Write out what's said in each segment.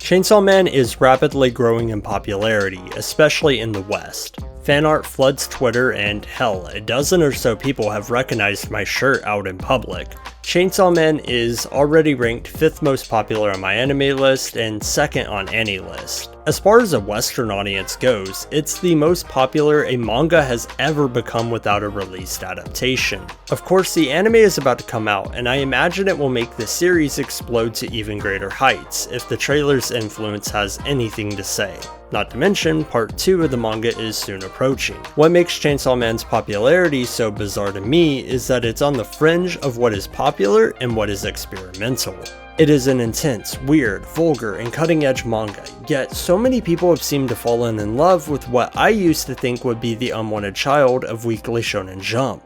Chainsaw Man is rapidly growing in popularity, especially in the West. Fan art floods Twitter, and hell, a dozen or so people have recognized my shirt out in public. Chainsaw Man is already ranked 5th most popular on my anime list and 2nd on any list. As far as a Western audience goes, it's the most popular a manga has ever become without a released adaptation. Of course, the anime is about to come out, and I imagine it will make the series explode to even greater heights if the trailer's influence has anything to say. Not to mention, part 2 of the manga is soon approaching. What makes Chainsaw Man's popularity so bizarre to me is that it's on the fringe of what is popular and what is experimental. It is an intense, weird, vulgar, and cutting-edge manga, yet so many people have seemed to fallen in love with what I used to think would be the unwanted child of Weekly Shonen Jump.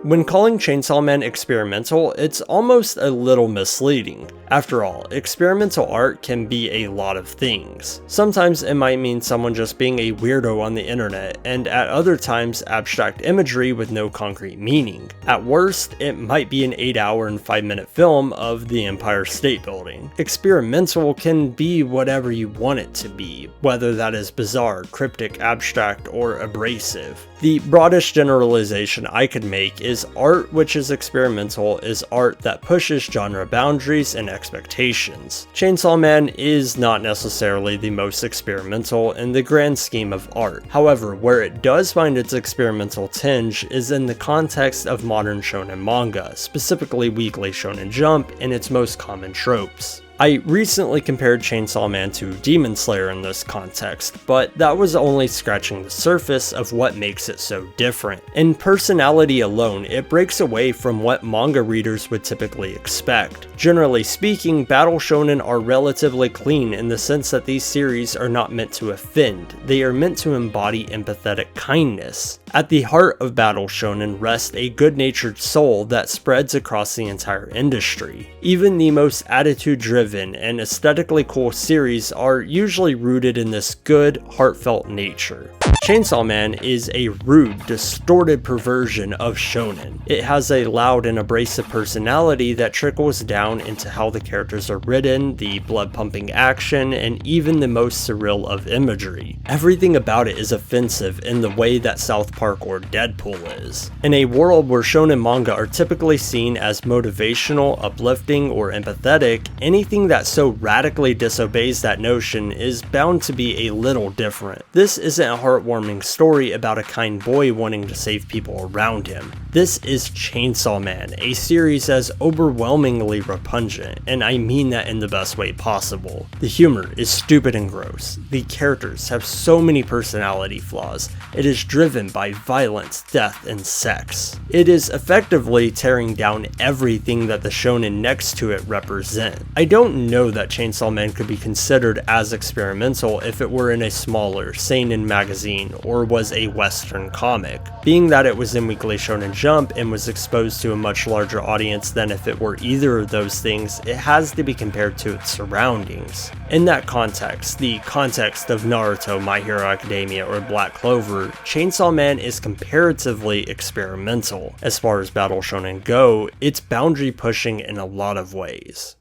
When calling Chainsaw Man experimental, it's almost a little misleading. After all, experimental art can be a lot of things. Sometimes it might mean someone just being a weirdo on the internet, and at other times abstract imagery with no concrete meaning. At worst, it might be an 8-hour and 5-minute film of the Empire State Building. Experimental can be whatever you want it to be, whether that is bizarre, cryptic, abstract, or abrasive. The broadest generalization I could make is art which is experimental is art that pushes genre boundaries and expectations. Chainsaw Man is not necessarily the most experimental in the grand scheme of art. However, where it does find its experimental tinge is in the context of modern shonen manga, specifically Weekly Shonen Jump and its most common tropes. I recently compared Chainsaw Man to Demon Slayer in this context, but that was only scratching the surface of what makes it so different. In personality alone, it breaks away from what manga readers would typically expect. Generally speaking, battle shonen are relatively clean in the sense that these series are not meant to offend, they are meant to embody empathetic kindness. At the heart of battle shonen rests a good-natured soul that spreads across the entire industry. Even the most attitude-driven and aesthetically cool series are usually rooted in this good, heartfelt nature. Chainsaw Man is a rude, distorted perversion of shonen. It has a loud and abrasive personality that trickles down into how the characters are written, the blood-pumping action, and even the most surreal of imagery. Everything about it is offensive in the way that South Park or Deadpool is. In a world where shonen manga are typically seen as motivational, uplifting, or empathetic, anything that so radically disobeys that notion is bound to be a little different. This isn't a heartwarming story about a kind boy wanting to save people around him. This is Chainsaw Man, a series as overwhelmingly repugnant, and I mean that in the best way possible. The humor is stupid and gross. The characters have so many personality flaws. It is driven by violence, death, and sex. It is effectively tearing down everything that the shonen next to it represent. I don't know that Chainsaw Man could be considered as experimental if it were in a smaller, seinen magazine or was a Western comic. Being that it was in Weekly Shonen Jump and was exposed to a much larger audience than if it were either of those things, it has to be compared to its surroundings. In that context, the context of Naruto, My Hero Academia, or Black Clover, Chainsaw Man is comparatively experimental. As far as battle shonen go, it's boundary pushing in a lot of ways.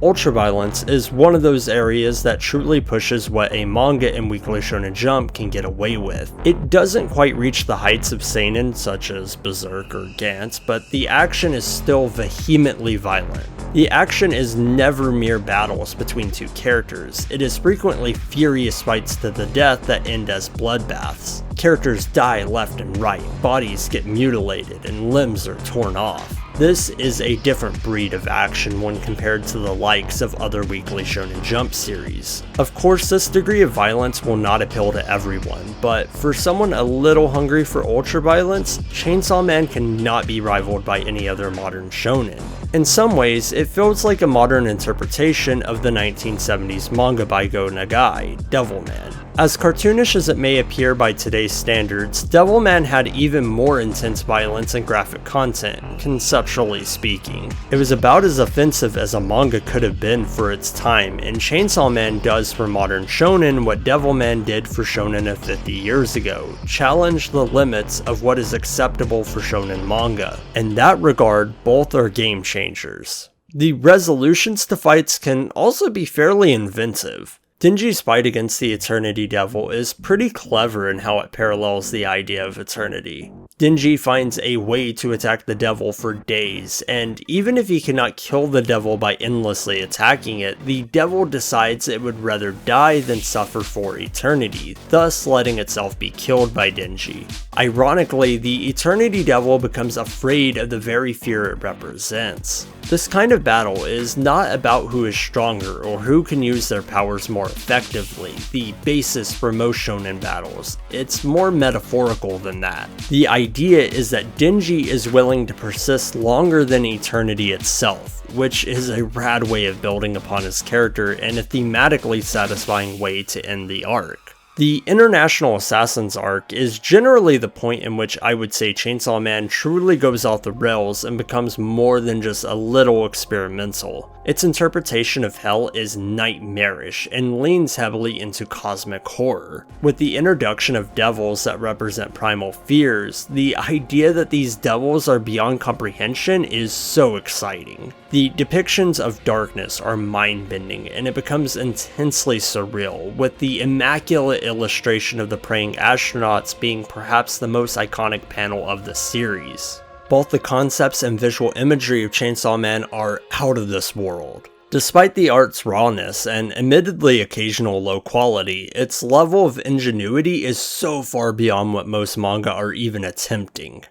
Ultraviolence is one of those areas that truly pushes what a manga in Weekly Shonen Jump can get away with. It doesn't quite reach the heights of seinen such as Berserk or Gantz, but the action is still vehemently violent. The action is never mere battles between two characters, it is frequently furious fights to the death that end as bloodbaths. Characters die left and right, bodies get mutilated, and limbs are torn off. This is a different breed of action when compared to the likes of other Weekly Shonen Jump series. Of course, this degree of violence will not appeal to everyone, but for someone a little hungry for ultraviolence, Chainsaw Man cannot be rivaled by any other modern shonen. In some ways, it feels like a modern interpretation of the 1970s manga by Go Nagai, Devilman. As cartoonish as it may appear by today's standards, Devilman had even more intense violence and graphic content, conceptually speaking. It was about as offensive as a manga could have been for its time, and Chainsaw Man does for modern shonen what Devilman did for shonen of 50 years ago, challenge the limits of what is acceptable for shonen manga. In that regard, both are game changers. The resolutions to fights can also be fairly inventive. Denji's fight against the Eternity Devil is pretty clever in how it parallels the idea of eternity. Denji finds a way to attack the devil for days, and even if he cannot kill the devil by endlessly attacking it, the devil decides it would rather die than suffer for eternity, thus letting itself be killed by Denji. Ironically, the Eternity Devil becomes afraid of the very fear it represents. This kind of battle is not about who is stronger or who can use their powers more effectively, the basis for most shonen battles. It's more metaphorical than that. The idea is that Denji is willing to persist longer than eternity itself, which is a rad way of building upon his character and a thematically satisfying way to end the arc. The International Assassins arc is generally the point in which I would say Chainsaw Man truly goes off the rails and becomes more than just a little experimental. Its interpretation of hell is nightmarish and leans heavily into cosmic horror. With the introduction of devils that represent primal fears, the idea that these devils are beyond comprehension is so exciting. The depictions of darkness are mind-bending, and it becomes intensely surreal, with the immaculate illustration of the praying astronauts being perhaps the most iconic panel of the series. Both the concepts and visual imagery of Chainsaw Man are out of this world. Despite the art's rawness and admittedly occasional low quality, its level of ingenuity is so far beyond what most manga are even attempting.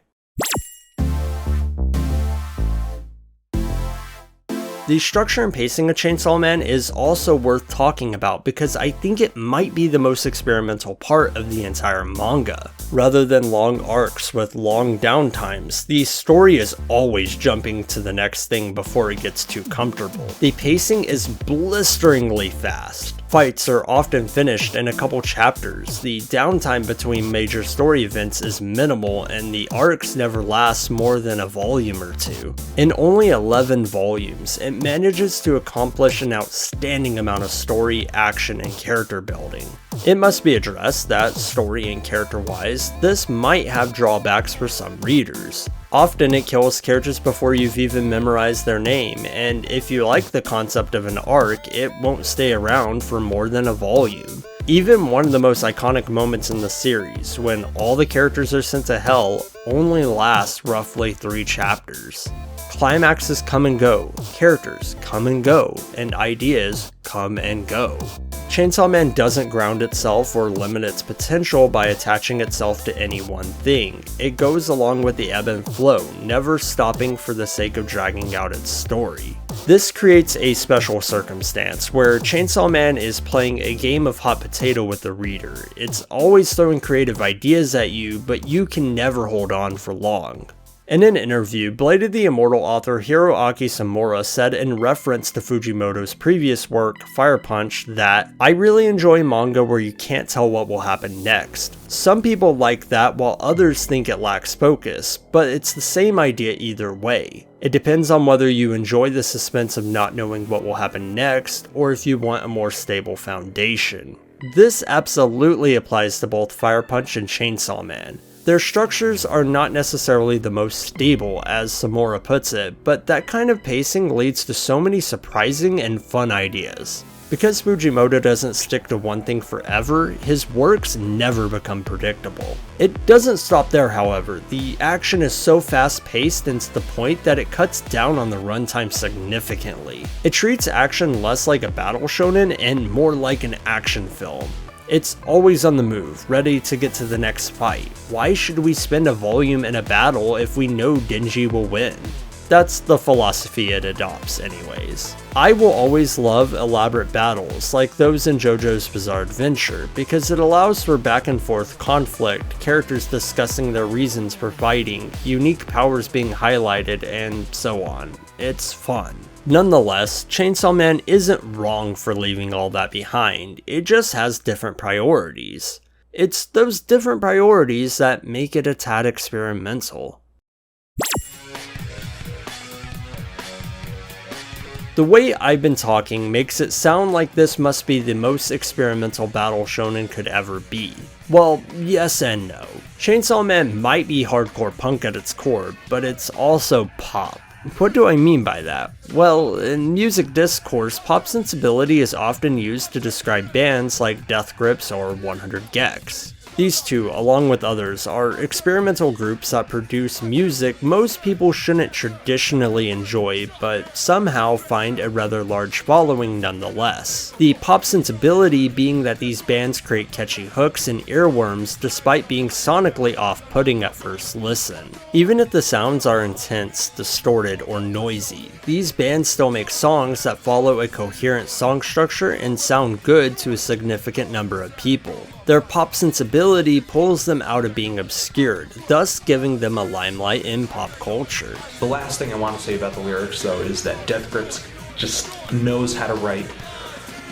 The structure and pacing of Chainsaw Man is also worth talking about because I think it might be the most experimental part of the entire manga. Rather than long arcs with long downtimes, the story is always jumping to the next thing before it gets too comfortable. The pacing is blisteringly fast. Fights are often finished in a couple chapters, the downtime between major story events is minimal, and the arcs never last more than a volume or two. In only 11 volumes, it manages to accomplish an outstanding amount of story, action, and character building. It must be addressed that, story and character-wise, this might have drawbacks for some readers. Often it kills characters before you've even memorized their name, and if you like the concept of an arc, it won't stay around for more than a volume. Even one of the most iconic moments in the series, when all the characters are sent to hell, only lasts roughly 3 chapters. Climaxes come and go, characters come and go, and ideas come and go. Chainsaw Man doesn't ground itself or limit its potential by attaching itself to any one thing. It goes along with the ebb and flow, never stopping for the sake of dragging out its story. This creates a special circumstance where Chainsaw Man is playing a game of hot potato with the reader. It's always throwing creative ideas at you, but you can never hold on for long. In an interview, Blade of the Immortal author Hiroaki Samura said in reference to Fujimoto's previous work, Fire Punch, that, "I really enjoy manga where you can't tell what will happen next. Some people like that while others think it lacks focus, but it's the same idea either way. It depends on whether you enjoy the suspense of not knowing what will happen next, or if you want a more stable foundation." This absolutely applies to both Fire Punch and Chainsaw Man. Their structures are not necessarily the most stable, as Samura puts it, but that kind of pacing leads to so many surprising and fun ideas. Because Fujimoto doesn't stick to one thing forever, his works never become predictable. It doesn't stop there, however. The action is so fast-paced and to the point that it cuts down on the runtime significantly. It treats action less like a battle shonen and more like an action film. It's always on the move, ready to get to the next fight. Why should we spend a volume in a battle if we know Denji will win? That's the philosophy it adopts anyways. I will always love elaborate battles like those in JoJo's Bizarre Adventure because it allows for back and forth conflict, characters discussing their reasons for fighting, unique powers being highlighted, and so on. it's fun. Nonetheless, Chainsaw Man isn't wrong for leaving all that behind, it just has different priorities. It's those different priorities that make it a tad experimental. The way I've been talking makes it sound like this must be the most experimental battle shonen could ever be. Well, yes and no. Chainsaw Man might be hardcore punk at its core, but it's also pop. What do I mean by that? Well, in music discourse, pop sensibility is often used to describe bands like Death Grips or 100 gecs. These two, along with others, are experimental groups that produce music most people shouldn't traditionally enjoy, but somehow find a rather large following nonetheless. The pop sensibility being that these bands create catchy hooks and earworms despite being sonically off-putting at first listen. Even if the sounds are intense, distorted, or noisy, these bands still make songs that follow a coherent song structure and sound good to a significant number of people. Their pop sensibility pulls them out of being obscured, thus giving them a limelight in pop culture. The last thing I want to say about the lyrics, though, is that Death Grips just knows how to write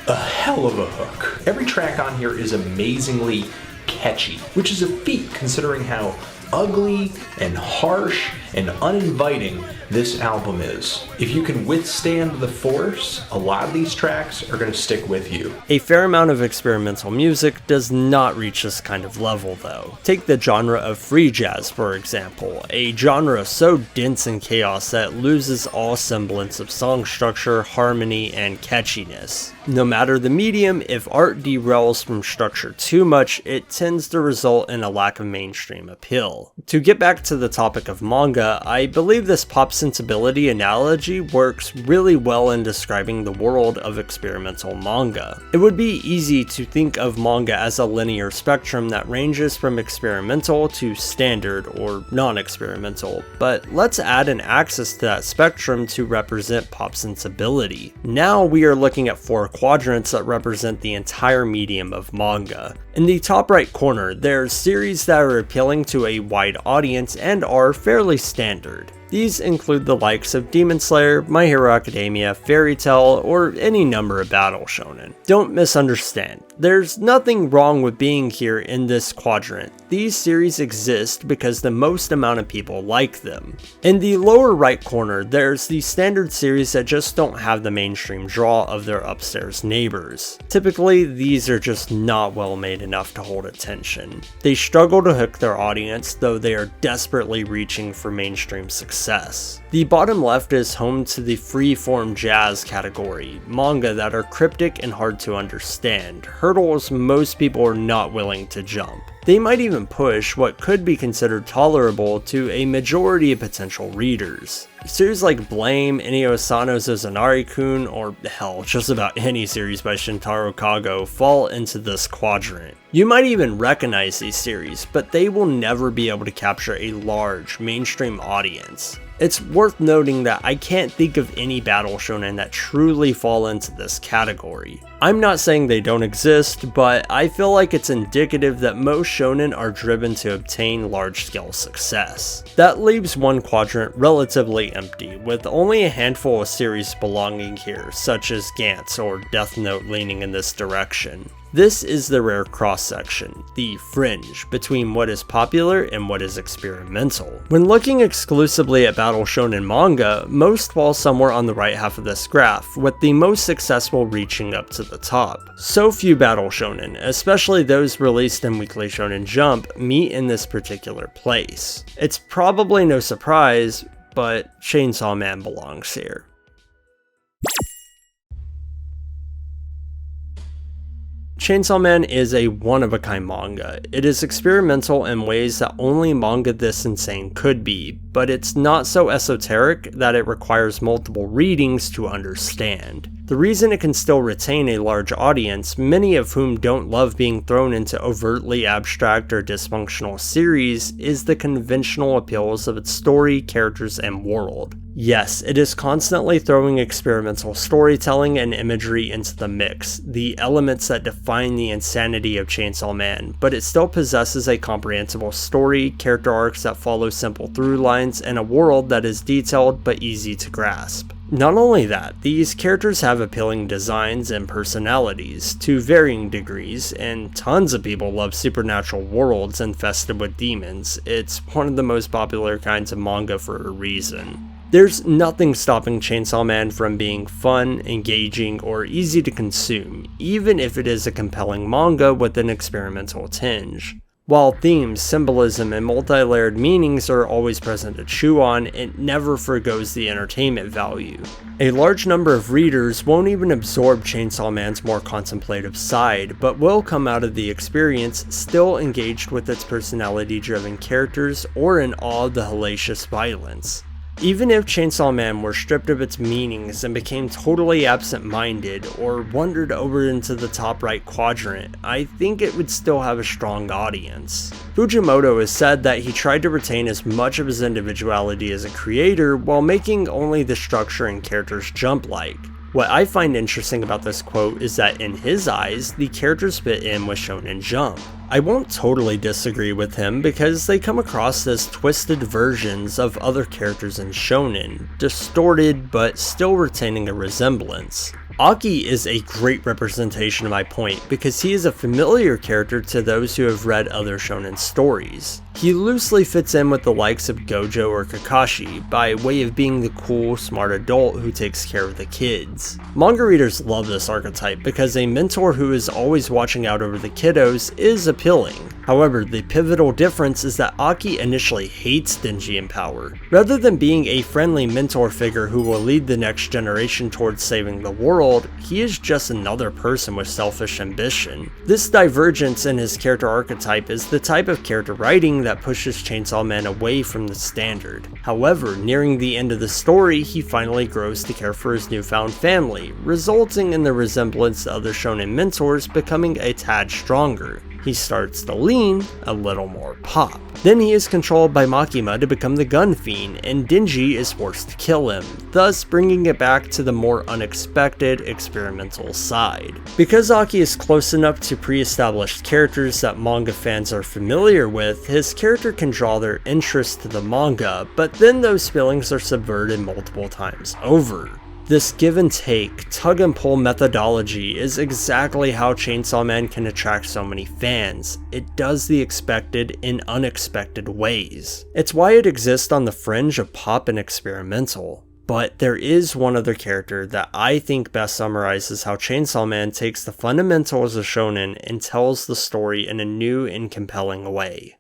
a hell of a hook. Every track on here is amazingly catchy, which is a feat considering how ugly and harsh and uninviting this album is. If you can withstand the force, a lot of these tracks are going to stick with you. A fair amount of experimental music does not reach this kind of level though. Take the genre of free jazz for example, a genre so dense in chaos that it loses all semblance of song structure, harmony, and catchiness. No matter the medium, if art derails from structure too much, it tends to result in a lack of mainstream appeal. To get back to the topic of manga, I believe this pop sensibility analogy works really well in describing the world of experimental manga. It would be easy to think of manga as a linear spectrum that ranges from experimental to standard or non-experimental, but let's add an axis to that spectrum to represent pop sensibility. Now we are looking at 4 quadrants that represent the entire medium of manga. In the top right corner, there's series that are appealing to a wide audience and are fairly standard. These include the likes of Demon Slayer, My Hero Academia, Fairy Tail, or any number of battle shonen. Don't misunderstand. There's nothing wrong with being here in this quadrant. These series exist because the most amount of people like them. In the lower right corner, there's the standard series that just don't have the mainstream draw of their upstairs neighbors. Typically, these are just not well made enough to hold attention. They struggle to hook their audience, though they are desperately reaching for mainstream success. The bottom left is home to the free-form jazz category, manga that are cryptic and hard to understand, hurdles most people are not willing to jump. They might even push what could be considered tolerable to a majority of potential readers. Series like Blame, Inio Asano's Ozanari-kun, or hell, just about any series by Shintaro Kago fall into this quadrant. You might even recognize these series, but they will never be able to capture a large, mainstream audience. It's worth noting that I can't think of any battle shonen that truly fall into this category. I'm not saying they don't exist, but I feel like it's indicative that most shonen are driven to obtain large-scale success. That leaves one quadrant relatively empty, with only a handful of series belonging here, such as Gantz or Death Note leaning in this direction. This is the rare cross-section, the fringe, between what is popular and what is experimental. When looking exclusively at battle shonen manga, most fall somewhere on the right half of this graph, with the most successful reaching up to the top. So few battle shonen, especially those released in Weekly Shonen Jump, meet in this particular place. It's probably no surprise, but Chainsaw Man belongs here. Chainsaw Man is a one-of-a-kind manga. It is experimental in ways that only manga this insane could be, but it's not so esoteric that it requires multiple readings to understand. The reason it can still retain a large audience, many of whom don't love being thrown into overtly abstract or dysfunctional series, is the conventional appeals of its story, characters, and world. Yes, it is constantly throwing experimental storytelling and imagery into the mix, the elements that define the insanity of Chainsaw Man, but it still possesses a comprehensible story, character arcs that follow simple through lines, and a world that is detailed but easy to grasp. Not only that, these characters have appealing designs and personalities, to varying degrees, and tons of people love supernatural worlds infested with demons. It's one of the most popular kinds of manga for a reason. There's nothing stopping Chainsaw Man from being fun, engaging, or easy to consume, even if it is a compelling manga with an experimental tinge. While themes, symbolism, and multi-layered meanings are always present to chew on, it never forgoes the entertainment value. A large number of readers won't even absorb Chainsaw Man's more contemplative side, but will come out of the experience still engaged with its personality-driven characters or in awe of the hellacious violence. Even if Chainsaw Man were stripped of its meanings and became totally absent-minded or wandered over into the top right quadrant, I think it would still have a strong audience. Fujimoto has said that he tried to retain as much of his individuality as a creator while making only the structure and characters jump-like. What I find interesting about this quote is that in his eyes, the characters fit in with Shonen Jump. I won't totally disagree with him because they come across as twisted versions of other characters in Shonen, distorted but still retaining a resemblance. Aki is a great representation of my point because he is a familiar character to those who have read other shonen stories. He loosely fits in with the likes of Gojo or Kakashi by way of being the cool, smart adult who takes care of the kids. Manga readers love this archetype because a mentor who is always watching out over the kiddos is appealing. However, the pivotal difference is that Aki initially hates Denji in power. Rather than being a friendly mentor figure who will lead the next generation towards saving the world, he is just another person with selfish ambition. This divergence in his character archetype is the type of character writing that pushes Chainsaw Man away from the standard. However, nearing the end of the story, he finally grows to care for his newfound family, resulting in the resemblance to other shonen mentors becoming a tad stronger. He starts to lean a little more pop. Then he is controlled by Makima to become the gun fiend, and Denji is forced to kill him, thus bringing it back to the more unexpected experimental side. Because Aki is close enough to pre-established characters that manga fans are familiar with, his character can draw their interest to the manga, but then those feelings are subverted multiple times over. This give and take, tug and pull methodology is exactly how Chainsaw Man can attract so many fans. It does the expected in unexpected ways. It's why it exists on the fringe of pop and experimental. But there is one other character that I think best summarizes how Chainsaw Man takes the fundamentals of shonen and tells the story in a new and compelling way.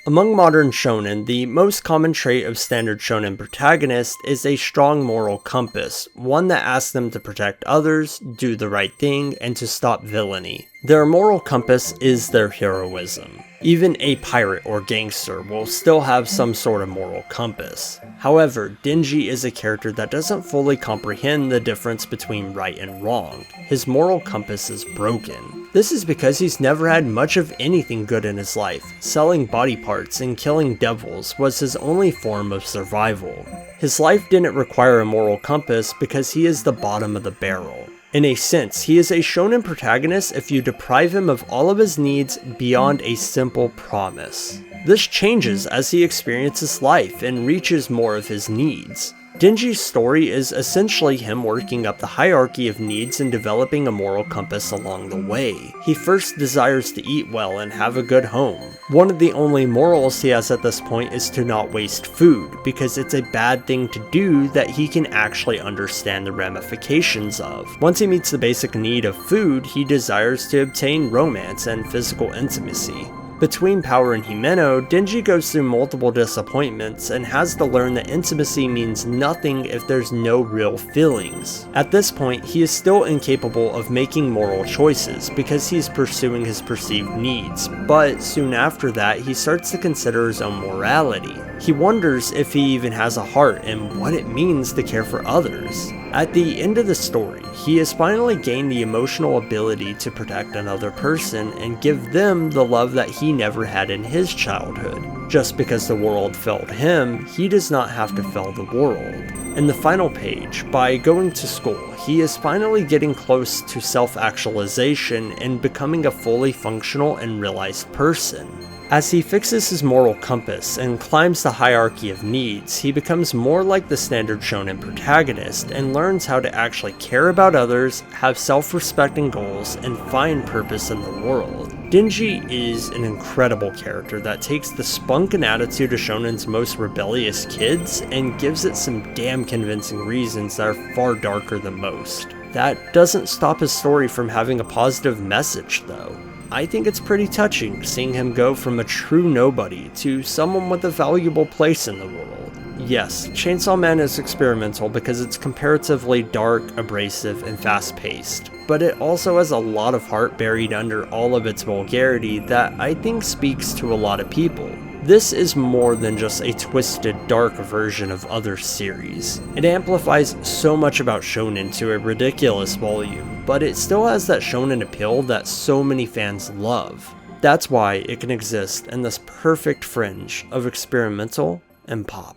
Among modern shonen, the most common trait of standard shonen protagonists is a strong moral compass, one that asks them to protect others, do the right thing, and to stop villainy. Their moral compass is their heroism. Even a pirate or gangster will still have some sort of moral compass. However, Denji is a character that doesn't fully comprehend the difference between right and wrong. His moral compass is broken. This is because he's never had much of anything good in his life. Selling body parts and killing devils was his only form of survival. His life didn't require a moral compass because he is the bottom of the barrel. In a sense, he is a shonen protagonist if you deprive him of all of his needs beyond a simple promise. This changes as he experiences life and reaches more of his needs. Denji's story is essentially him working up the hierarchy of needs and developing a moral compass along the way. He first desires to eat well and have a good home. One of the only morals he has at this point is to not waste food, because it's a bad thing to do that he can actually understand the ramifications of. Once he meets the basic need of food, he desires to obtain romance and physical intimacy. Between Power and Himeno, Denji goes through multiple disappointments and has to learn that intimacy means nothing if there's no real feelings. At this point, he is still incapable of making moral choices because he's pursuing his perceived needs, but soon after that, he starts to consider his own morality. He wonders if he even has a heart and what it means to care for others. At the end of the story, he has finally gained the emotional ability to protect another person and give them the love that he never had in his childhood. Just because the world failed him, he does not have to fail the world. In the final page, by going to school, he is finally getting close to self-actualization and becoming a fully functional and realized person. As he fixes his moral compass and climbs the hierarchy of needs, he becomes more like the standard shonen protagonist and learns how to actually care about others, have self-respecting goals, and find purpose in the world. Denji is an incredible character that takes the spunk and attitude of shonen's most rebellious kids and gives it some damn convincing reasons that are far darker than most. That doesn't stop his story from having a positive message though. I think it's pretty touching seeing him go from a true nobody to someone with a valuable place in the world. Yes, Chainsaw Man is experimental because it's comparatively dark, abrasive, and fast-paced, but it also has a lot of heart buried under all of its vulgarity that I think speaks to a lot of people. This is more than just a twisted, dark version of other series. It amplifies so much about shonen to a ridiculous volume, but it still has that shonen appeal that so many fans love. That's why it can exist in this perfect fringe of experimental and pop.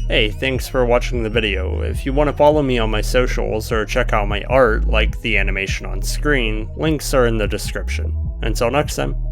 Hey, thanks for watching the video. If you want to follow me on my socials or check out my art like the animation on screen, links are in the description. Until next time.